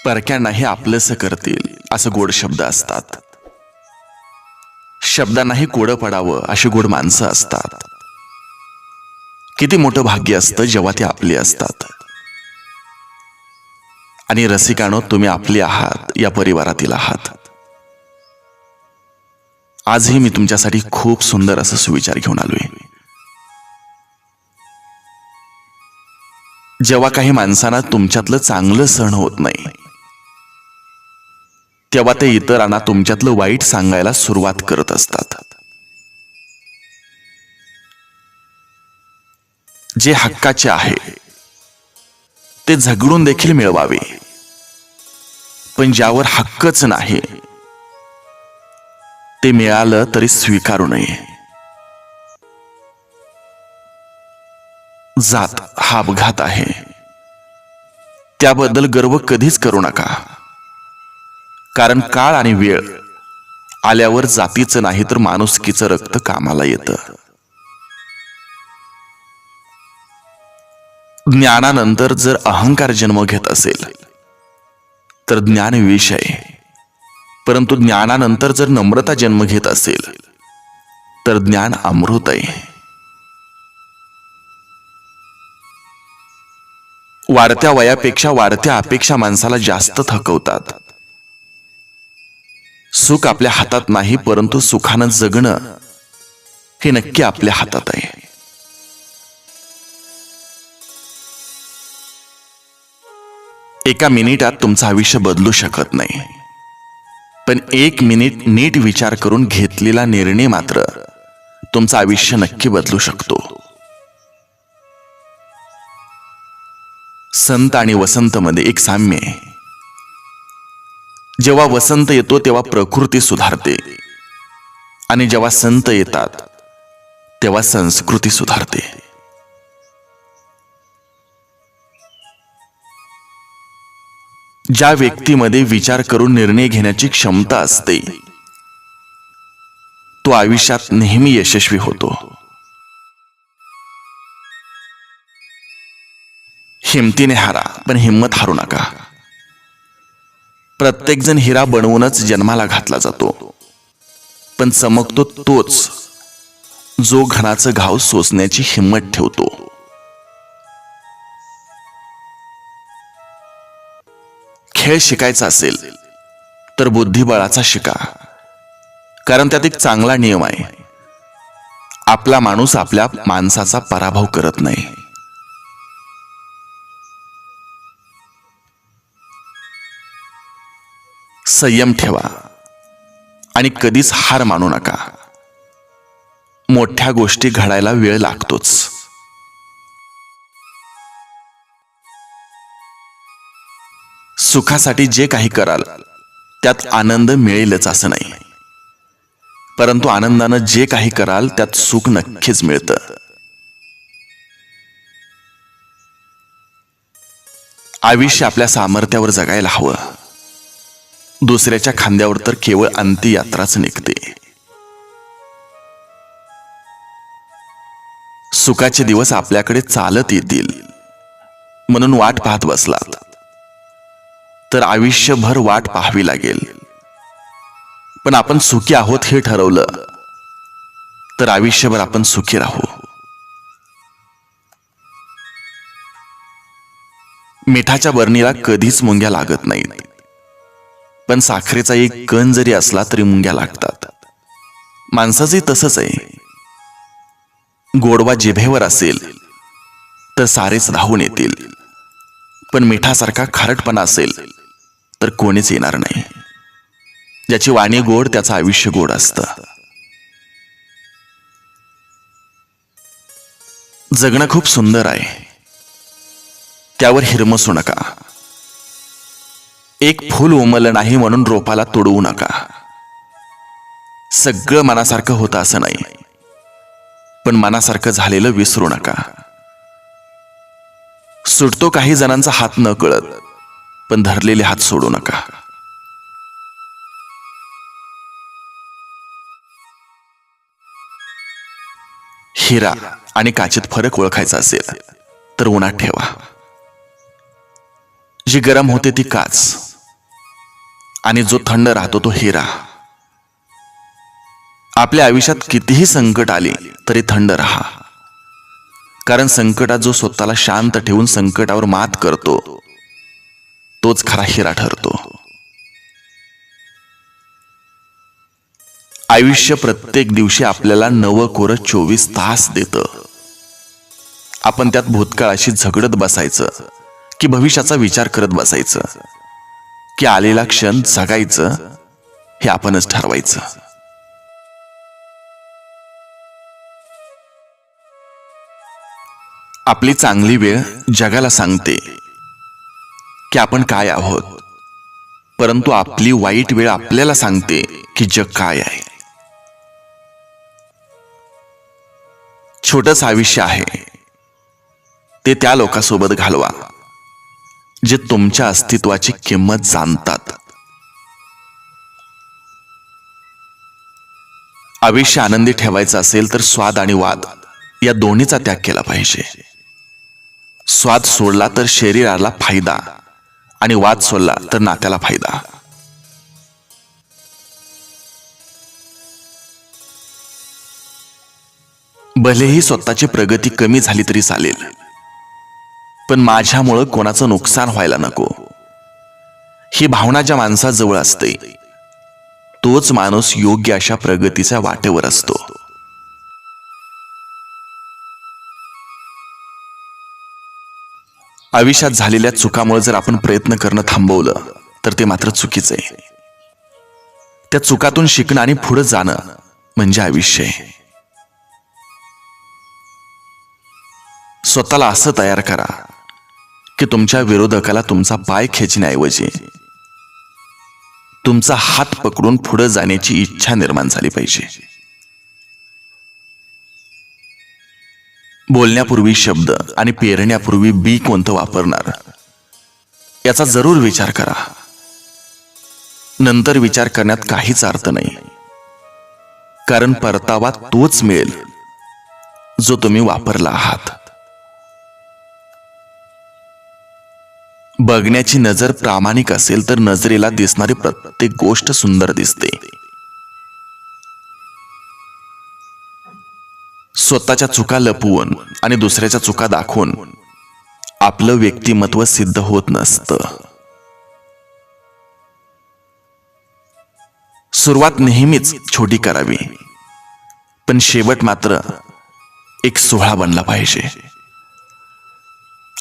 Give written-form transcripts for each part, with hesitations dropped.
परक्यांनाही आपलंसं करतील असं गोड शब्द असतात. शब्दांनाही कोडं पडावं अशी गोड माणसं असतात. किती मोठं भाग्य असतं जेव्हा ते आपली असतात. आणि रसिकानो, तुम्ही आपले आहात, या परिवारातील आहात. आजही मी तुमच्यासाठी खूप सुंदर असं सुविचार घेऊन आलोय. जेव्हा काही माणसांना तुमच्यातलं चांगलं सहन होत नाही, तेव्हा ते इतरांना तुमच्यातलं वाईट सांगायला सुरुवात करत असतात. जे हक्काचे आहे ते झगडून देखील मिळवावे, पण ज्यावर हक्कच नाही ते मिळालं तरी स्वीकारू नये. जात हा अपघात आहे, त्याबद्दल गर्व कधीच करू नका. कारण काळ आणि वेळ आल्यावर जातीचं नाही तर माणुसकीचं रक्त कामाला येतं. ज्ञानानंतर जर अहंकार जन्म घेत असेल तर ज्ञान विष आहे, परंतु ज्ञानानंतर जर नम्रता जन्म घेत असेल तर ज्ञान अमृत आहे. वाढत्या वयापेक्षा वाढत्या अपेक्षा माणसाला जास्त थकवतात. सुख आपल्या हातात नाही, परंतु सुखानं जगणं हे नक्की आपल्या हातात आहे. एका मिनिटात तुमचं आयुष्य बदलू शकत नाही, पण 1 मिनिट नीट विचार करून घेतलेला निर्णय मात्र तुमचं आयुष्य नक्की बदलू शकतो. संत आणि वसंत मध्ये एक साम्य आहे. जेव्हा वसंत येतो तेव्हा प्रकृती सुधारते, आणि जेव्हा संत येतात तेव्हा संस्कृती सुधारते. ज्या व्यक्तीमध्ये विचार करून निर्णय घेण्याची क्षमता असते तो आयुष्यात नेहमी यशस्वी होतो. हिमतीने हारा, पण हिम्मत हारू नका. प्रत्येक जण हिरा बनवूनच जन्माला घातला जातो, पण चमकतो तोच जो घणाचं घाव सोसण्याची हिम्मत ठेवतो. खेळ शिकायचा असेल तर बुद्धिबळाचा शिका, कारण त्यात एक चांगला नियम आहे. आपला माणूस आपल्या माणसाचा पराभव करत नाही. संयम ठेवा आणि कधीच हार मानू नका. मोठ्या गोष्टी घडायला वेळ लागतोच. सुखासाठी जे काही कराल त्यात आनंद मिळेलच असं नाही, परंतु आनंदानं जे काही कराल त्यात सुख नक्कीच मिळतं. आयुष्य आपल्या सामर्थ्यावर जगायला हवं. दुसऱ्याच्या खांद्यावर तर केवळ अंत्ययात्राच निघते. सुखाचे दिवस आपल्याकडे चालत येतील म्हणून वाट पाहत बसलात तर आयुष्यभर वाट पाहावी लागेल. पण आपण सुखी आहोत हे ठरवलं तर आयुष्यभर आपण सुखी राहू. मिठाच्या बरणीला कधीच मुंग्या लागत नाहीत, पण साखरेचा एक कण जरी असला तरी मुंग्या लागतात. माणसाचंही तसंच आहे. गोडवा जिभेवर असेल तर सारेच धावून येतील, पण मिठासारखा खारटपणा असेल तर कोणीच येणार नाही. ज्याची वाणी गोड त्याचं आयुष्य गोड असतं. जगणं खूप सुंदर आहे, त्यावर हिरमसू नका. एक फूल उमललं नाही म्हणून रोपाला तोडवू नका. सगळं मनासारखं होतं असं नाही, पण मनासारखं झालेलं विसरू नका. सुटतो काही जणांचा हात न कळत, पण धरलेले हात सोडू नका. हिरा आणि काचेत फरक ओळखायचा असेल तर उन्हात ठेवा. जी गरम होते ती काच, आणि जो थंड राहतो तो हिरा. आपल्या आयुष्यात कितीही संकट आली तरी थंड राहा, कारण संकटात जो स्वतःला शांत ठेवून संकटावर मात करतो तोच खरा हिरा ठरतो. आयुष्य प्रत्येक दिवशी आपल्याला नवं कोरं 24 तास देतं. आपण त्यात भूतकाळाशी झगडत बसायचं की भविष्याचा विचार करत बसायचं, की आलेला क्षण जगायचं हे आपणच ठरवायचं. आपली चांगली वेळ जगाला सांगते की आपण काय आहोत, परंतु आपली वाईट वेळ आपल्याला सांगते की जग काय आहे. छोटंच आयुष्य आहे, ते त्या लोकांसोबत घालवा जे तुमच्या अस्तित्वाची किंमत जाणतात. आयुष्य आनंदी ठेवायचं असेल तर स्वाद आणि वाद या दोन्हीचा त्याग केला पाहिजे. स्वाद सोडला तर शरीराला फायदा आणि वाद सोडला तर नात्याला फायदा. भलेही स्वतःची प्रगती कमी झाली तरी चालेल, पण माझ्यामुळं कोणाचं नुकसान व्हायला नको, ही भावना ज्या माणसाजवळ असते तोच माणूस योग्य अशा प्रगतीच्या वाटेवर असतो. आयुष्यात झालेल्या चुकामुळे जर आपण प्रयत्न करणं थांबवलं तर ते मात्र चुकीचं आहे. त्या चुकातून शिकणं आणि पुढे जाणं म्हणजे आयुष्य आहे. स्वतःला असं तयार करा की तुमच्या विरोधकाला तुमचा पाय खेचण्याऐवजी तुमचा हात पकडून पुढे जाण्याची इच्छा निर्माण झाली पाहिजे. बोलण्यापूर्वी शब्द आणि पेरण्यापूर्वी बी कोणतं वापरणार याचा जरूर विचार करा. नंतर विचार करण्यात काहीच अर्थ नाही, कारण परतावा तोच मिळेल जो तुम्ही वापरला आहात. बघण्याची नजर प्रामाणिक असेल तर नजरेला दिसणारी प्रत्येक गोष्ट सुंदर दिसते. स्वतःच्या चुका लपवून आणि दुसऱ्याच्या चुका दाखवून आपलं व्यक्तिमत्व सिद्ध होत नसतं. सुरुवात नेहमीच छोटी करावी, पण शेवट मात्र एक सोहळा बनला पाहिजे.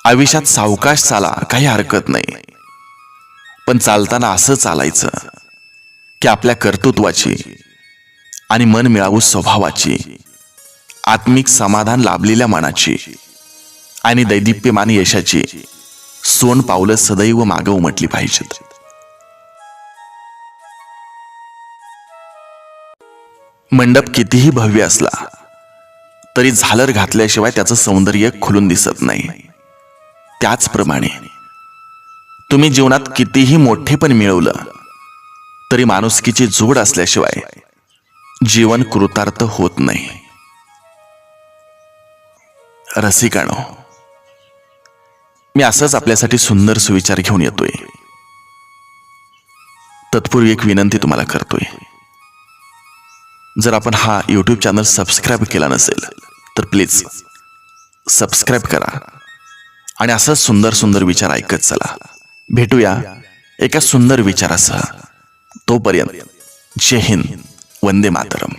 आयुष्यात सावकाश चाला, काही हरकत नाही, पण चालताना असं चालायचं की आपल्या कर्तृत्वाची आणि मनमिळावू स्वभावाची, आत्मिक समाधान लाभलेल्या मनाची आणि दैदिप्यमान यशाची सोन पावलं सदैव मागे उमटली पाहिजेत. मंडप कितीही भव्य असला तरी झालर घातल्याशिवाय त्याचं सौंदर्य खुलून दिसत नाही. त्याचप्रमाणे तुम्ही जीवनात कितीही मोठेपण मिळवलं तरी माणुसकीची जोड असल्याशिवाय जीवन कृतार्थ होत नाही. रसिकानो, मी असंच आपल्यासाठी सुंदर सुविचार घेऊन येतोय. तत्पूर्वी एक विनंती तुम्हाला करतोय. जर आपण हा YouTube चॅनल सबस्क्राईब केला नसेल तर प्लीज सबस्क्राईब करा आणि असंच सुंदर सुंदर विचार ऐकत चला. भेटूया एका सुंदर विचारासह. तोपर्यंत जय हिंद, वंदे मातरम.